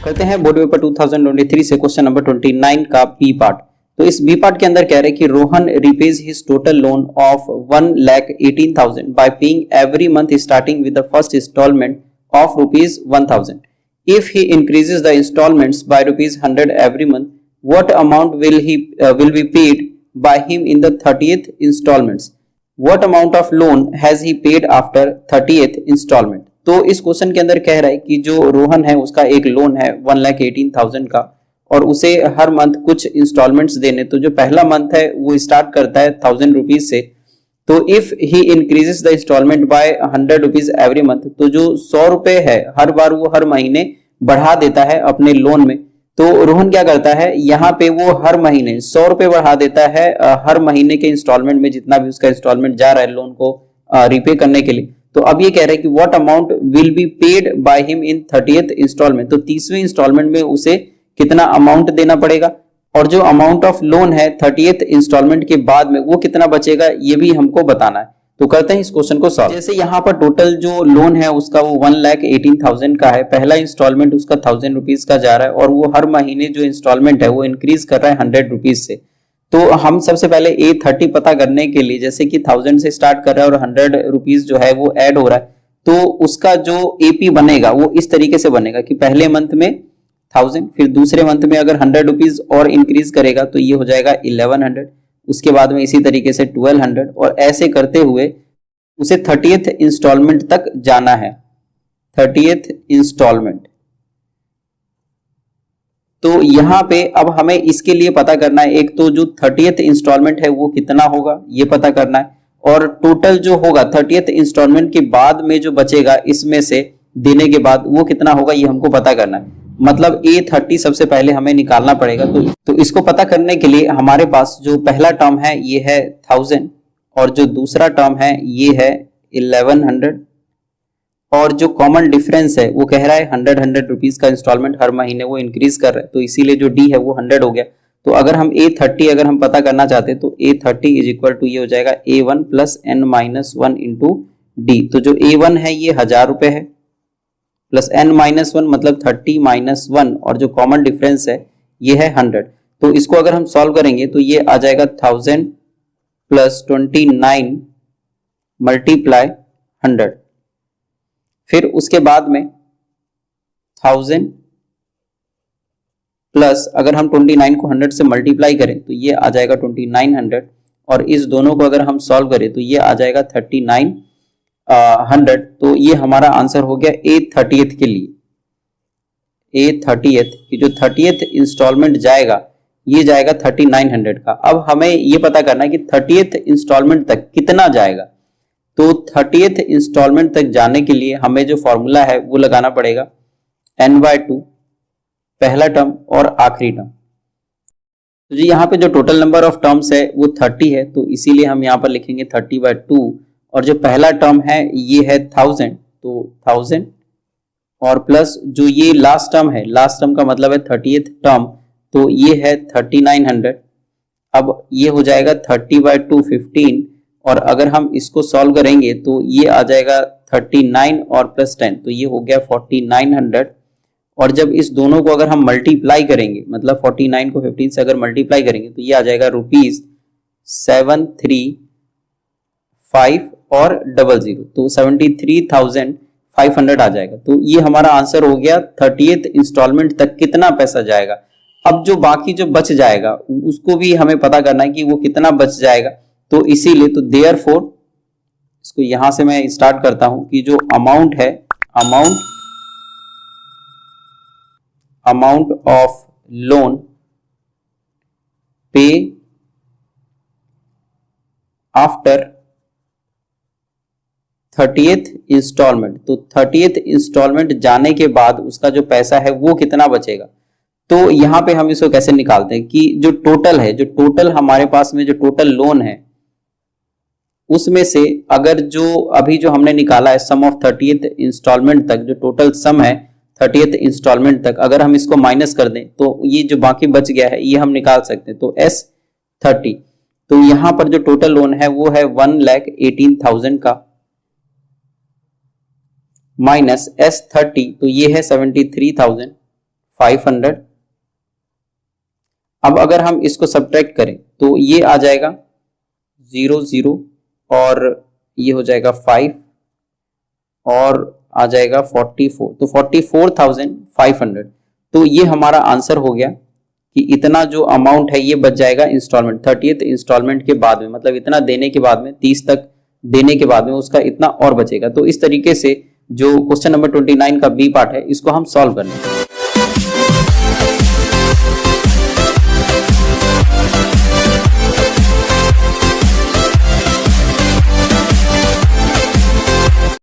करते हैं board paper 2023 से क्वेश्चन नंबर 29 का बी पार्ट। तो इस बी पार्ट के अंदर कह रहे हैं कि Rohan repays his total loan of 1,18,000 by paying every month starting with the first instalment of ₹1,000. If he increases the installments by ₹100 every month, what amount will be paid by him in the 30th installments? What amount of loan has he paid after 30th installment? तो इस question के अंदर कह रहा है कि जो रोहन है उसका एक लोन है 1,18,000 का और उसे हर मंथ कुछ इंस्टॉलमेंट्स देने। तो जो पहला मंथ है वो स्टार्ट करता है 1,000 रुपीज से। तो if he increases the instalment by 100 rupees every month, तो जो 100 रुपए है हर बार वो हर महीने बढ़ा देता है अपने लोन में। तो रोहन क्या करता है, यहाँ पे वो हर महीने 100 रुपए बढ़ा देता है हर महीने के इंस्टॉलमेंट में, जितना भी उसका इंस्टॉलमेंट जा रहा है लोन को रिपे करने के लिए। तो अब ये कह रहे हैं कि what amount will be paid by him in 30th instalment, तो 30वें इंस्टॉलमेंट में उसे कितना अमाउंट देना पड़ेगा और जो अमाउंट ऑफ लोन है 30th इंस्टॉलमेंट के बाद में वो कितना बचेगा ये भी हमको बताना है। तो करते हैं इस क्वेश्चन को सॉल्व। जैसे यहाँ पर टोटल जो लोन है उसका वो 1,18,000 का है, पहला इंस्टॉलमेंट उसका 1,000 रुपीज का जा रहा है और वो हर महीने जो इंस्टॉलमेंट है वो इंक्रीज कर रहा है 100 रुपीज से। तो हम सबसे पहले A30 पता करने के लिए, जैसे कि 1000 से स्टार्ट कर रहा है और 100 रुपीज जो है वो ऐड हो रहा है, तो उसका जो AP बनेगा वो इस तरीके से बनेगा कि पहले मंथ में 1000, फिर दूसरे मंथ में अगर 100 रुपीज और इंक्रीज करेगा तो ये हो जाएगा 1100, उसके बाद में इसी तरीके से 1200 और ऐसे करते हुए उसे 30th इंस्टॉलमेंट तक जाना है। 30th इंस्टॉलमेंट, तो यहां पे अब हमें इसके लिए पता करना है, एक तो जो 30th इंस्टॉलमेंट है वो कितना होगा ये पता करना है और टोटल जो होगा 30th इंस्टॉलमेंट के बाद में जो बचेगा इसमें से देने के बाद वो कितना होगा ये हमको पता करना है। मतलब A30 सबसे पहले हमें निकालना पड़ेगा। तो इसको पता करने के लिए हमारे पास जो पहला टर्म है ये है 1000 और जो दूसरा टर्म है ये है 1100 और जो कॉमन डिफरेंस है वो कह रहा है 100 रुपीज का इंस्टॉलमेंट हर महीने वो इंक्रीज कर रहा है, तो इसीलिए जो D है वो 100 हो गया। तो अगर हम A30 अगर हम पता करना चाहते हैं तो A30 इज इक्वल टू ये हो जाएगा A1 plus n-1 into D। तो जो A1 है ये 1000 रुपए है प्लस n-1 मतलब 30 माइनस 1 और जो कॉमन डिफरेंस है ये है 100। तो इसको अगर हम सॉल्व करेंगे तो ये आ जाएगा 1000 प्लस 29 मल्टीप्लाई 100, फिर उसके बाद में 1000 प्लस अगर हम 29 को 100 से मल्टीप्लाई करें तो ये आ जाएगा 2900 और इस दोनों को अगर हम सॉल्व करें तो ये आ जाएगा 3900। तो ये हमारा आंसर हो गया A30th के लिए। A30th की जो 30th इंस्टॉलमेंट जाएगा ये जाएगा 3900 का। अब हमें ये पता करना है कि 30th इंस्टॉलमेंट तक कितना जाएगा। तो 30th इंस्टॉलमेंट तक जाने के लिए हमें जो फॉर्मूला है वो लगाना पड़ेगा n/2 पहला टर्म और आखिरी टर्म। तो जी यहाँ पे जो टोटल नंबर ऑफ टर्म्स है वो 30 है, तो इसीलिए हम यहाँ पर लिखेंगे 30/2 और जो पहला टर्म है ये है 1000, तो 1000 और प्लस जो ये लास्ट टर्म है, लास्ट टर्म का मतलब है 30th टर्म, तो ये है 3900। अब ये हो जाएगा 30/2 15 और अगर हम इसको सॉल्व करेंगे तो ये आ जाएगा 39 और प्लस 10, तो ये हो गया 4900। और जब इस दोनों को अगर हम मल्टीप्लाई करेंगे, मतलब 49 को 15 से अगर मल्टीप्लाई करेंगे तो ये आ जाएगा ₹735 और 00, तो 73,500 आ जाएगा। तो ये हमारा आंसर हो गया 30th इंस्टॉलमेंट तक कितना पैसा जाएगा। अब जो बाकी जो बच जाएगा उसको भी हमें पता करना है कि वो कितना बच जाएगा। तो इसीलिए तो देयरफॉर इसको यहां से मैं स्टार्ट करता हूं कि जो अमाउंट है, अमाउंट ऑफ लोन पे आफ्टर 30th इंस्टॉलमेंट, तो 30th इंस्टॉलमेंट जाने के बाद उसका जो पैसा है वो कितना बचेगा। तो यहां पे हम इसको कैसे निकालते हैं कि जो टोटल है, जो टोटल हमारे पास में जो टोटल लोन है उसमें से अगर जो अभी जो हमने निकाला है सम ऑफ 30th इंस्टॉलमेंट तक, जो टोटल सम है 30th इंस्टॉलमेंट तक, अगर हम इसको माइनस कर दें तो ये जो बाकी बच गया है ये हम निकाल सकते हैं। तो S30, तो यहां पर जो टोटल लोन है वो है 1,18,000 का माइनस S30, तो ये है 73,500 500। अब अगर हम इसको सब्ट्रैक्ट करें तो ये आ जाएगा 0 0 और ये हो जाएगा 5 और आ जाएगा 44, तो 44,500। तो ये हमारा आंसर हो गया कि इतना जो अमाउंट है ये बच जाएगा इंस्टॉलमेंट 30th इंस्टॉलमेंट के बाद में, मतलब इतना देने के बाद में 30 तक देने के बाद में उसका इतना और बचेगा। तो इस तरीके से जो क्वेश्चन नंबर 29 का बी पार्ट है इसको हम सॉल्व करेंगे।